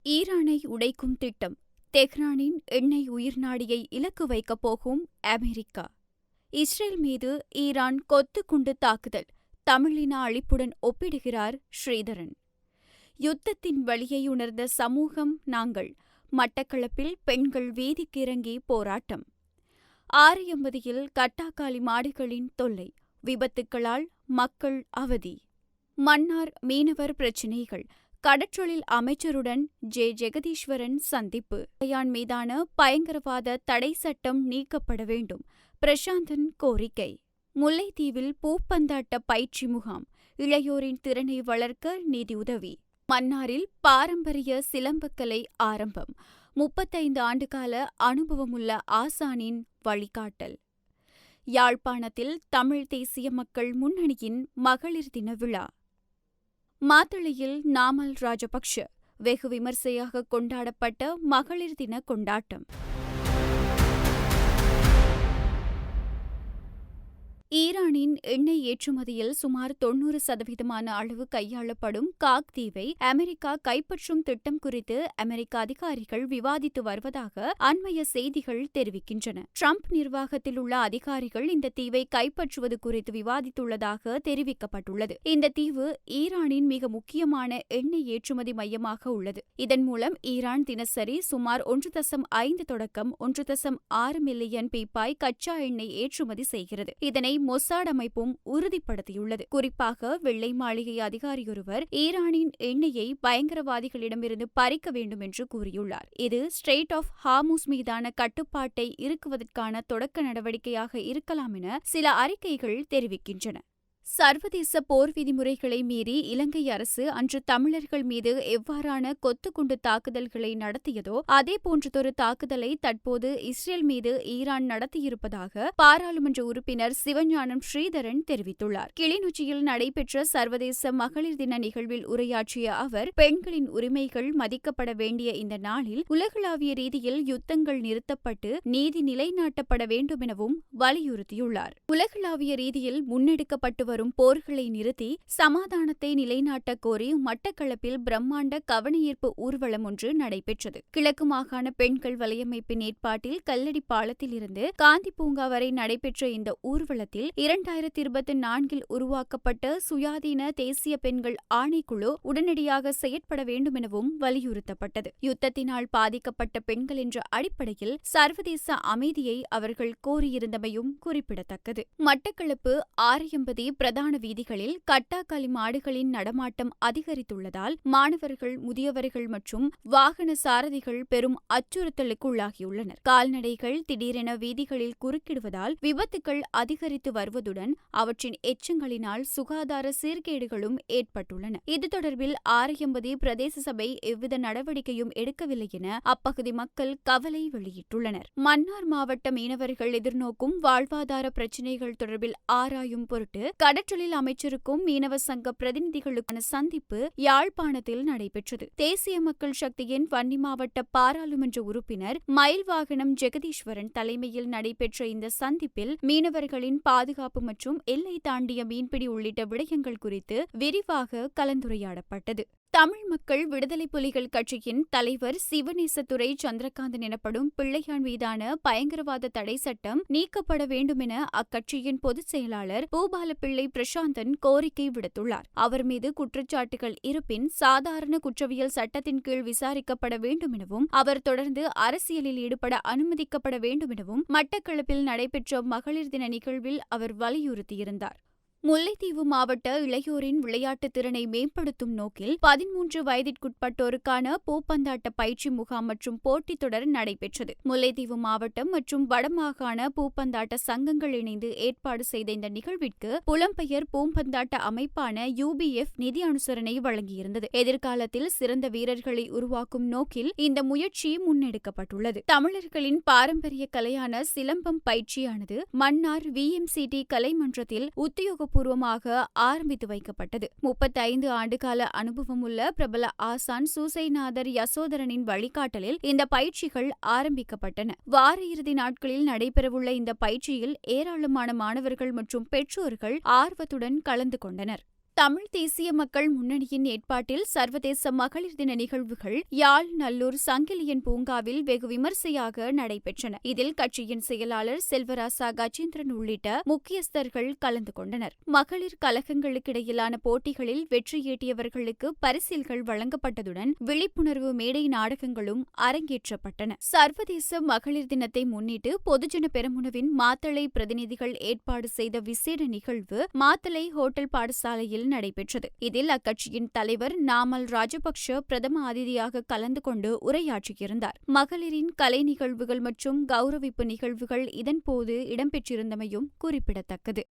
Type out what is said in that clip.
ஈரானை உடைக்கும் திட்டம். தெஹ்ரானின் எண்ணெய் உயிர்நாடியை இலக்கு வைக்கப் போகும் அமெரிக்கா. இஸ்ரேல் மீது ஈரான் கொத்து குண்டு தாக்குதல். தமிழின அழிப்புடன் ஒப்பிடுகிறார் ஸ்ரீதரன். யுத்தத்தின் வலியை உணர்ந்த சமூகம் நாங்கள். மட்டக்களப்பில் பெண்கள் வீதிக்கு இறங்கி போராட்டம். ஆரையம்பதியில் கட்டாக்காலி மாடுகளின் தொல்லை. விபத்துக்களால் மக்கள் அவதி. மன்னார் மீனவர் பிரச்சினைகள். கடற்றொழில் அமைச்சருடன் ஜெகதீஸ்வரன் சந்திப்பு. யான் மீதான பயங்கரவாத தடை சட்டம் நீக்கப்பட வேண்டும். பிரசாந்தன் கோரிக்கை. முல்லைத்தீவில் பூப்பந்தாட்ட பயிற்சி முகாம். இளையோரின் திறனை வளர்க்க நிதியுதவி. மன்னாரில் பாரம்பரிய சிலம்பக்கலை ஆரம்பம். 35 ஆண்டுகால அனுபவமுள்ள ஆசானின் வழிகாட்டல். யாழ்ப்பாணத்தில் தமிழ் தேசிய மக்கள் முன்னணியின் மகளிர் தின விழா. மாத்தளையில் நாமல் ராஜபக்ஷ வெகு விமர்சையாக கொண்டாடப்பட்ட மகளிர் தின கொண்டாட்டம். ஈரானின் எண்ணெய் ஏற்றுமதியில் சுமார் 90% அளவு கையாளப்படும் காக் தீவை அமெரிக்கா கைப்பற்றும் திட்டம் குறித்து அமெரிக்க அதிகாரிகள் விவாதித்து வருவதாக அண்மைய செய்திகள் தெரிவிக்கின்றன. ட்ரம்ப் நிர்வாகத்தில் உள்ள அதிகாரிகள் இந்த தீவை கைப்பற்றுவது குறித்து விவாதித்துள்ளதாக தெரிவிக்கப்பட்டுள்ளது. இந்த தீவு ஈரானின் மிக முக்கியமான எண்ணெய் ஏற்றுமதி மையமாக உள்ளது. இதன் மூலம் ஈரான் தினசரி சுமார் 1.5 தொடக்கம் 1.6 மில்லியன் பீப்பாய் கச்சா எண்ணெய் ஏற்றுமதி செய்கிறது. இதனை மொசாட் அமைப்பும் உறுதிப்படுத்தியுள்ளது. குறிப்பாக வெள்ளை மாளிகை அதிகாரியொருவர் ஈரானின் எண்ணெயை பயங்கரவாதிகளிடமிருந்து பறிக்க வேண்டும் என்று கூறியுள்ளார். இது ஸ்ட்ரெய்ட் ஆஃப் ஹார்முஸ் மீதான கட்டுப்பாட்டை இறுக்குவதற்கான தொடக்க நடவடிக்கையாக இருக்கலாம் என சில அறிக்கைகள் தெரிவிக்கின்றன. சர்வதேச போர் விதிமுறைகளை மீறி இலங்கை அரசு அன்று தமிழர்கள் மீது எவ்வாறான கொத்துக்குண்டு தாக்குதல்களை நடத்தியதோ அதேபோன்றதொரு தாக்குதலை தற்போது இஸ்ரேல் மீது ஈரான் நடத்தியிருப்பதாக பாராளுமன்ற உறுப்பினர் சிவஞானம் ஸ்ரீதரன் தெரிவித்துள்ளார். கிளிநொச்சியில் நடைபெற்ற சர்வதேச மகளிர் தின நிகழ்வில் உரையாற்றிய அவர், பெண்களின் உரிமைகள் மதிக்கப்பட வேண்டிய இந்த நாளில் உலகளாவிய ரீதியில் யுத்தங்கள் நிறுத்தப்பட்டு நீதி நிலைநாட்டப்பட வேண்டும் எனவும் வலியுறுத்தியுள்ளார். உலகளாவிய ரீதியில் முன்னெடுக்கப்பட்டு வரும் போர்களை நிறுத்தி சமாதானத்தை நிலைநாட்ட கோரி மட்டக்களப்பில் பிரம்மாண்ட கவனஈர்ப்பு ஊர்வலம் ஒன்று நடைபெற்றது. கிழக்கு மாகாண பெண்கள் வலையமைப்பின் ஏற்பாட்டில் கல்லடி பாலத்தில் இருந்து காந்தி பூங்கா வரை நடைபெற்ற இந்த ஊர்வலத்தில் 2024 உருவாக்கப்பட்ட சுயாதீன தேசிய பெண்கள் ஆணைக்குழு உடனடியாக செயற்பட வேண்டும் எனவும் வலியுறுத்தப்பட்டது. யுத்தத்தினால் பாதிக்கப்பட்ட பெண்கள் என்ற அடிப்படையில் சர்வதேச அமைதியை அவர்கள் கோரியிருந்தமையும் குறிப்பிடத்தக்கது. மட்டக்களப்பு ஆரையம்பதி பிரதான வீதிகளில் கட்டாக்காலி மாடுகளின் நடமாட்டம் அதிகரித்துள்ளதால் மாணவர்கள், முதியவர்கள் மற்றும் வாகன சாரதிகள் பெரும் அச்சுறுத்தலுக்கு உள்ளாகியுள்ளனர். கால்நடைகள் திடீரென வீதிகளில் குறுக்கிடுவதால் விபத்துக்கள் அதிகரித்து வருவதுடன் அவற்றின் எச்சங்களினால் சுகாதார சீர்கேடுகளும் ஏற்பட்டுள்ளன. இது தொடர்பில் ஆரையம்பதி பிரதேச சபை எவ்வித நடவடிக்கையும் எடுக்கவில்லை என அப்பகுதி மக்கள் கவலை வெளியிட்டுள்ளனர். மன்னார் மாவட்ட மீனவர்கள் எதிர்நோக்கும் வாழ்வாதார பிரச்சினைகள் தொடர்பில் ஆராயும் பொருட்டு கடற்றொழில் அமைச்சருக்கும் மீனவ சங்க பிரதிநிதிகளுக்கான சந்திப்பு யாழ்ப்பாணத்தில் நடைபெற்றது. தேசிய மக்கள் சக்தியின் வன்னி மாவட்ட பாராளுமன்ற உறுப்பினர் மயில்வாகனம் ஜெகதீஸ்வரன் தலைமையில் நடைபெற்ற இந்த சந்திப்பில் மீனவர்களின் பாதுகாப்பு மற்றும் எல்லை தாண்டிய மீன்பிடி உள்ளிட்ட விடயங்கள் குறித்து விரிவாக கலந்துரையாடப்பட்டது. தமிழ் மக்கள் விடுதலை புலிகள் கட்சியின் தலைவர் சிவநேசத்துரை சந்திரகாந்தன் எனப்படும் பிள்ளையான் மீதான பயங்கரவாத தடை சட்டம் நீக்கப்பட வேண்டும் என அக்கட்சியின் பொதுச் செயலாளர் பூபாலப்பிள்ளை பிரசாந்தன் கோரிக்கை விடுத்துள்ளார். அவர் மீது குற்றச்சாட்டுகள் இருப்பின் சாதாரண குற்றவியல் சட்டத்தின் கீழ் விசாரிக்கப்பட வேண்டும் எனவும் அவர் தொடர்ந்து அரசியலில் ஈடுபட அனுமதிக்கப்பட வேண்டும் எனவும் மட்டக்களப்பில் நடைபெற்ற மகளிர் தின நிகழ்வில் அவர் வலியுறுத்தியிருந்தார். முல்லைத்தீவு மாவட்ட இளையோரின் விளையாட்டுத் திறனை மேம்படுத்தும் நோக்கில் 13 வயதிற்குட்பட்டோருக்கான பூப்பந்தாட்ட பயிற்சி முகாம் மற்றும் போட்டித் தொடர் நடைபெற்றது. முல்லைத்தீவு மாவட்டம் மற்றும் வடமாகாண பூப்பந்தாட்ட சங்கங்கள் இணைந்து ஏற்பாடு செய்த இந்த நிகழ்விற்கு புலம்பெயர் பூப்பந்தாட்ட அமைப்பான UBF நிதி அனுசரணை வழங்கியிருந்தது. எதிர்காலத்தில் சிறந்த வீரர்களை உருவாக்கும் நோக்கில் இந்த முயற்சி முன்னெடுக்கப்பட்டுள்ளது. தமிழர்களின் பாரம்பரிய கலையான சிலம்பம் பயிற்சியானது மன்னார் VMCT கலைமன்றத்தில் உத்தியோக பூர்வமாக ஆரம்பித்து வைக்கப்பட்டது. 35 ஆண்டுகால அனுபவமுள்ள பிரபல ஆசான் சூசைநாதர் யசோதரனின் வழிகாட்டலில் இந்த பயிற்சிகள் ஆரம்பிக்கப்பட்டன. வார இறுதி நாட்களில் நடைபெறவுள்ள இந்த பயிற்சியில் ஏராளமான மாணவர்கள் மற்றும் பெற்றோர்கள் ஆர்வத்துடன் கலந்து கொண்டனர். தமிழ் தேசிய மக்கள் முன்னணியின் ஏற்பாட்டில் சர்வதேச மகளிர் தின நிகழ்வுகள் யாழ் நல்லூர் சங்கிலியன் பூங்காவில் வெகு விமர்சையாக நடைபெற்றன. இதில் கட்சியின் செயலாளர் செல்வராசா கஜேந்திரன் உள்ளிட்ட முக்கியஸ்தர்கள் கலந்து கொண்டனர். மகளிர் கழகங்களுக்கிடையிலான போட்டிகளில் வெற்றியீட்டியவர்களுக்கு பரிசில்கள் வழங்கப்பட்டதுடன் விழிப்புணர்வு மேடை நாடகங்களும் அரங்கேற்றப்பட்டன. சர்வதேச மகளிர் தினத்தை முன்னிட்டு பொதுஜன பெரமுனவின் மாத்தளை பிரதிநிதிகள் ஏற்பாடு செய்த விசேட நிகழ்வு மாத்தளை ஹோட்டல் பாடசாலையில் நடைபெற்றது. இதில் அக்கட்சியின் தலைவர் நாமல் ராஜபக்ஷ பிரதம அதிதியாக கலந்து கொண்டு உரையாற்றியிருந்தார். மகளிரின் கலை நிகழ்வுகள் மற்றும் கௌரவிப்பு நிகழ்வுகள் இதன்போது இடம்பெற்றிருந்தமையும் குறிப்பிடத்தக்கது.